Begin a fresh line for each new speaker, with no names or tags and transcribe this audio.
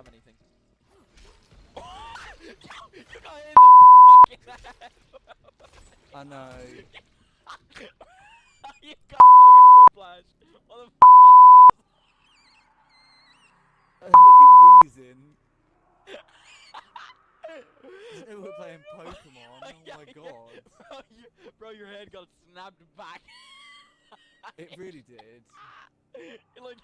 have anything. You got hit in the fucking head.
I know.
You got fucking whiplash. What the fuck was
Fucking Wheezing. As though we're playing Pokemon. Oh
Yeah,
my god.
Bro, your head got snapped back.
It really did.
It like